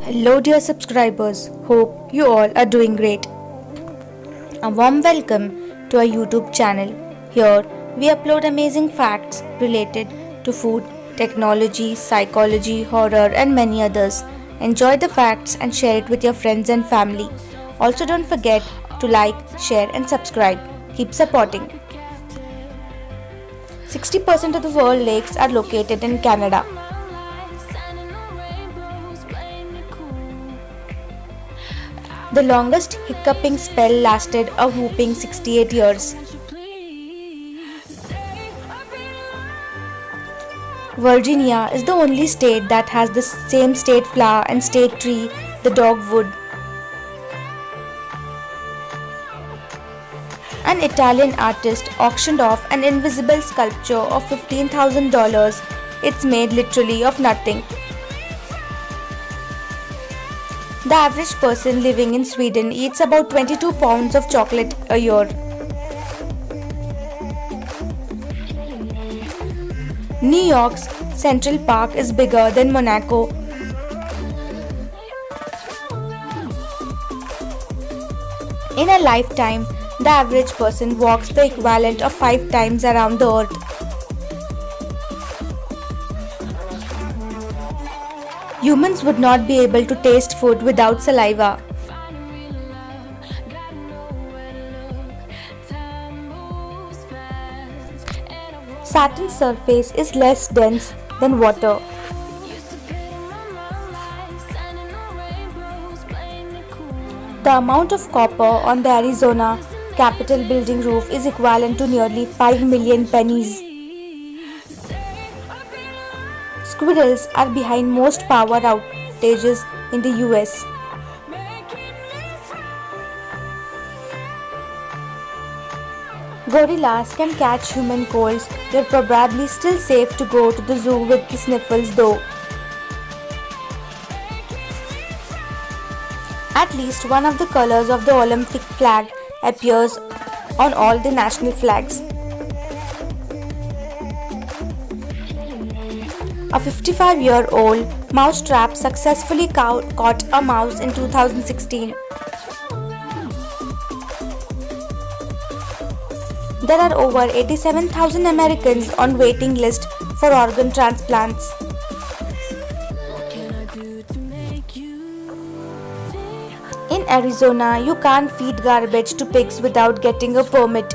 Hello, dear subscribers. Hope you all are doing great. A warm welcome to our YouTube channel. Here we upload amazing facts related to food, technology, psychology, horror, and many others. Enjoy the facts and share it with your friends and family. Also, don't forget to like, share, and subscribe. Keep supporting. 60% of the world lakes are located in Canada. The longest hiccuping spell lasted a whopping 68 years. Virginia is the only state that has the same state flower and state tree, the dogwood. An Italian artist auctioned off an invisible sculpture of $15,000. It's made literally of nothing. The average person living in Sweden eats about 22 pounds of chocolate a year. New York's Central Park is bigger than Monaco. In a lifetime, the average person walks the equivalent of 5 times around the earth. Humans would not be able to taste food without saliva. Saturn's surface is less dense than water. The amount of copper on the Arizona Capitol building roof is equivalent to nearly 5 million pennies. Squirrels are behind most power outages in the US. Gorillas can catch human colds. They're probably still safe to go to the zoo with the sniffles though. At least one of the colors of the Olympic flag appears on all the national flags. A 55-year-old mousetrap successfully caught a mouse in 2016. There are over 87,000 Americans on waiting list for organ transplants. In Arizona, you can't feed garbage to pigs without getting a permit.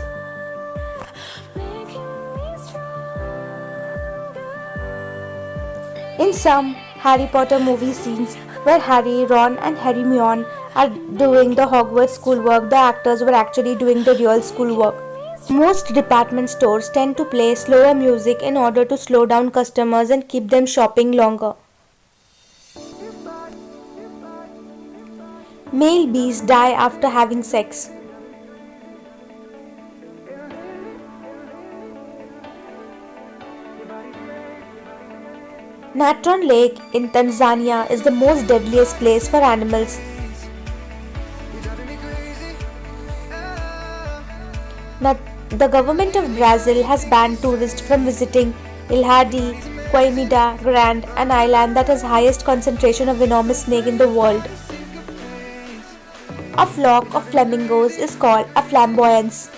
In some Harry Potter movie scenes where Harry, Ron and Hermione are doing the Hogwarts schoolwork, the actors were actually doing the real schoolwork. Most department stores tend to play slower music in order to slow down customers and keep them shopping longer. Male bees die after having sex. Natron Lake in Tanzania is the most deadliest place for animals. The government of Brazil has banned tourists from visiting Ilha Queimada Grande, an island that has highest concentration of enormous snake in the world. A flock of flamingos is called a flamboyance.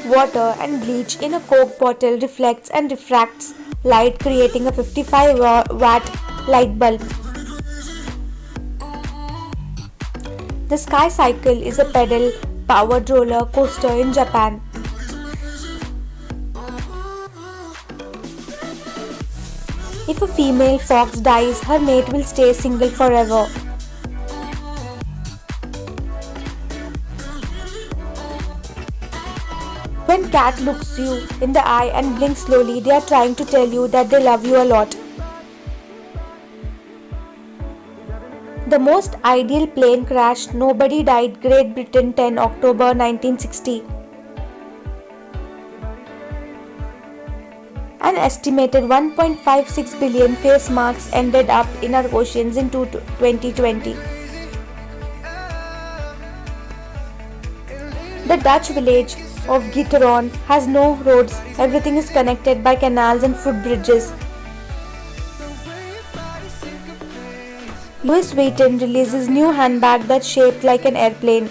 Water and bleach in a Coke bottle reflects and refracts light, creating a 55-watt light bulb. The Sky Cycle is a pedal-powered roller coaster in Japan. If a female fox dies, her mate will stay single forever. When cat looks you in the eye and blinks slowly, they are trying to tell you that they love you a lot. The most ideal plane crash, nobody died, Great Britain, 10 October 1960. An estimated 1.56 billion face masks ended up in our oceans in 2020. The Dutch village of Gitteron has no roads, everything is connected by canals and footbridges. Louis Vuitton releases new handbag that's shaped like an airplane.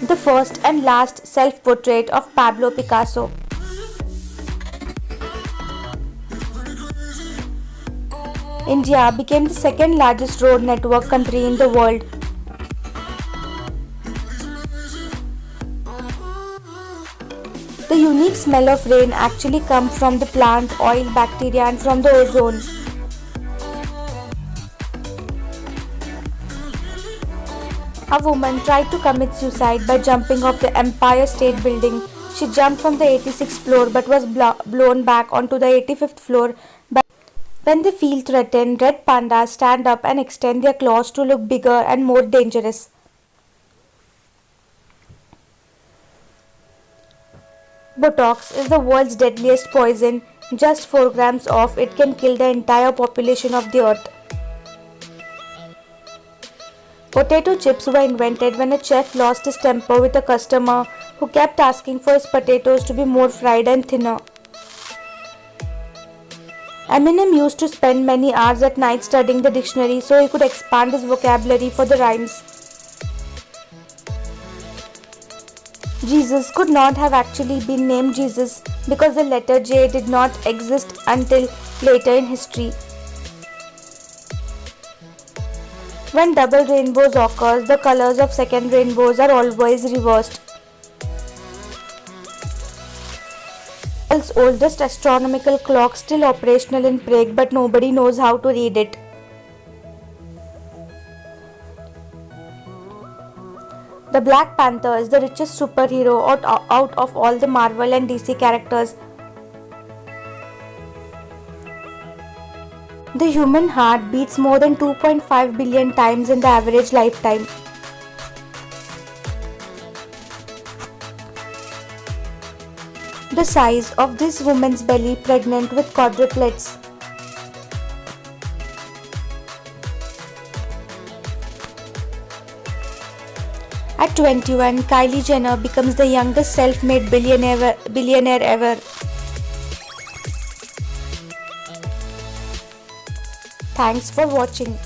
The first and last self-portrait of Pablo Picasso. India became the second largest road network country in the world. The unique smell of rain actually comes from the plant, oil, bacteria and from the ozone. A woman tried to commit suicide by jumping off the Empire State Building. She jumped from the 86th floor but was blown back onto the 85th floor. When they feel threatened, red pandas stand up and extend their claws to look bigger and more dangerous. Botox is the world's deadliest poison. Just 4 grams of it can kill the entire population of the earth. Potato chips were invented when a chef lost his temper with a customer who kept asking for his potatoes to be more fried and thinner. Eminem used to spend many hours at night studying the dictionary so he could expand his vocabulary for the rhymes. Jesus could not have actually been named Jesus because the letter J did not exist until later in history. When double rainbows occur, the colors of second rainbows are always reversed. The world's oldest astronomical clock still operational in Prague, but nobody knows how to read it. The Black Panther is the richest superhero out of all the Marvel and DC characters. The human heart beats more than 2.5 billion times in the average lifetime. The size of this woman's belly pregnant with quadruplets. At 21, Kylie Jenner becomes the youngest self-made billionaire ever. Thanks for watching.